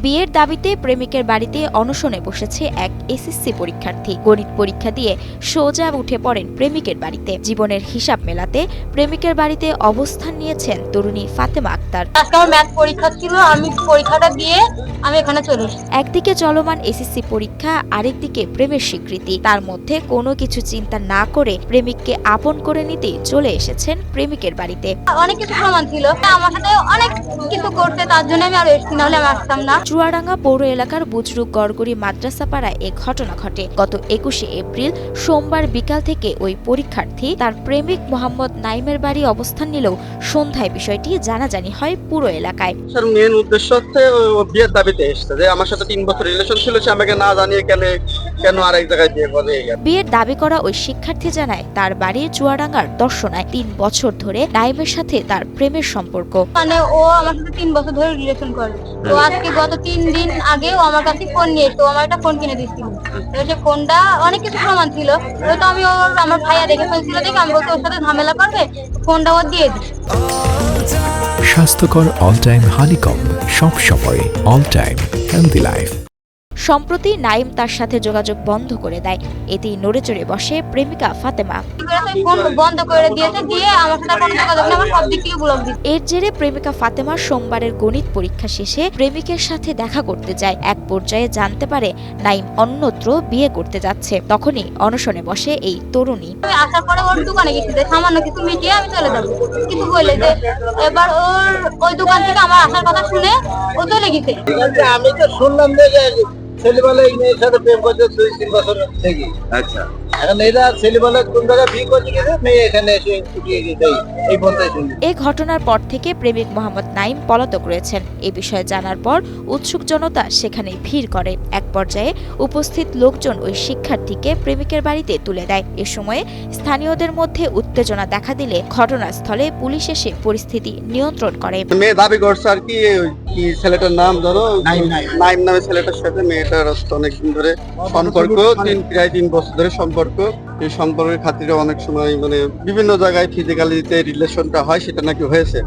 বিয়ের দাবিতে প্রেমিকের বাড়িতে অনশনে বসেছে এক এসএসসি পরীক্ষার্থী। গণিত পরীক্ষা দিয়ে সোজা উঠে পড়েন প্রেমিকের বাড়িতে। জীবনের হিসাব মেলাতে প্রেমিকের বাড়িতে অবস্থান নিয়েছেন তরুণী ফাতেমা আক্তার। আজকে আমার ম্যাথ পরীক্ষা ছিল, আমি পরীক্ষাটা দিয়ে আমি এখানে চলে এসেছি। একদিকে চলমান এসএসসি পরীক্ষা, আরেকদিকে প্রেমের স্বীকৃতি। তার মধ্যে কোনো কিছু চিন্তা না করে প্রেমিককে আপন করে নিতেই চলে এসেছেন প্রেমিকের বাড়িতে। অনেক কিছু প্রমাণ ছিল, আমার সাথে অনেক কিছু করতে, তার জন্য আমি আরো এসেছি, নাহলে আমি আসতাম না। চুয়াডাঙ্গা পৌর এলাকার বুজরুক গড়গড়ি মাদ্রাসা পাড়ায় এ ঘটনা ঘটে। গত 21শে এপ্রিল সোমবার বিকাল থেকে ওই পরীক্ষার্থী তার প্রেমিক মোহাম্মদ নাইমের বাড়ি অবস্থান নিলেও সন্ধ্যায় বিষয়টি জানাজানি হয় পুরো এলাকায়। মেন উদ্দেশ্য হচ্ছে ও বিয়ের দাবিতে এসেছে যে আমার সাথে 3 বছর রিলেশন ছিল, সে আমাকে না জানিয়ে কেন আরেক জায়গায় বিয়ে করে। বিয়ের দাবি করা ওই শিক্ষার্থী জানায় তার বাড়ি চুয়াডাঙ্গার দর্শনায়। 3 বছর ধরে নাইমের সাথে তার প্রেমের সম্পর্ক। মানে ও আমার সাথে 3 বছর ধরে রিলেশন করে। তো আজকে গত 3 দিন আগে ও আমার কাছে ফোন নিয়ে এসে আমার একটা ফোন কিনে দিয়েছিল। তো সেই ফোনটা অনেক কিছু প্রমাণ ছিল, তো আমি আমার ভাইয়া দেখে ফেলছিল, দেখে আমি বলতে ওর সাথে ঝামেলা করবে, ফোনটা ও দিয়ে দিই। স্বাস্থ্যকর অল টাইম হানিকম, সব সময় অল টাইম হেলদি লাইফ। সম্প্রতি নাইম তার সাথে যোগাযোগ বন্ধ করে দেয়। এতেই নড়েচড়ে বসে প্রেমিকা ফাতেমা। ফোন বন্ধ করে দিয়েছে, দিয়ে আমার সাথে কোনো যোগাযোগ নেই, আমার সব দিক থেকে ব্লক দিচ্ছে। এর জেরে প্রেমিকা ফাতেমা সোমবারের গণিত পরীক্ষা শেষে প্রেমিকের সাথে দেখা করতে যায়। এক পর্যায়ে জানতে পারে নাইম অন্যত্র বিয়ে করতে যাচ্ছে। তখনই অনশনে বসে এই তরুণী। আমি আসার পরে ওর দোকানে গেছি, সামান্য কিছু মিটিয়ে আমি চলে যাবো কিছু বলে, যে এবার ওর ওই দোকান থেকে আমার আসার কথা শুনে ও চলে গেছে। আমি তো শুনলাম যে ছেলেবেলা এই মেয়ের সাথে প্রেম করছে 2-3 বছর থেকে। আচ্ছা, এখন এরা ছেলেবেলা কোন জায়গায় বিয়ে করতে গেছে, মেয়ে এখানে এসে উঠিয়ে গেছে। এই পর্যায়ে শুনি এই ঘটনার পর থেকে প্রেমিক মোহাম্মদ নাইম পলাতক রয়েছেন। এ বিষয়ে জানার পর উৎসুক জনতা সেখানে ভিড় করে। এক পর্যায়ে উপস্থিত লোকজন ওই শিক্ষার্থীকে প্রেমিকের বাড়িতে তুলে দেয়। এ সময়ে স্থানীয়দের মধ্যে উত্তেজনা দেখা দিলে ঘটনাস্থলে পুলিশ এসে পরিস্থিতি নিয়ন্ত্রণ করে। মেয়ে দাবি করছে আর কি ছেলেটার নাম ধরো নাইম নামে ছেলেটার সাথে মেয়েটার অনেকদিন ধরে সম্পর্ক, প্রায় 3 বছর ধরে সম্পর্ক। এই সম্পর্কের খাতিরে অনেক সময় মানে বিভিন্ন জায়গায় ফিজিক্যালিতে রিলেশনটা হয়, সেটা নাকি হয়েছে।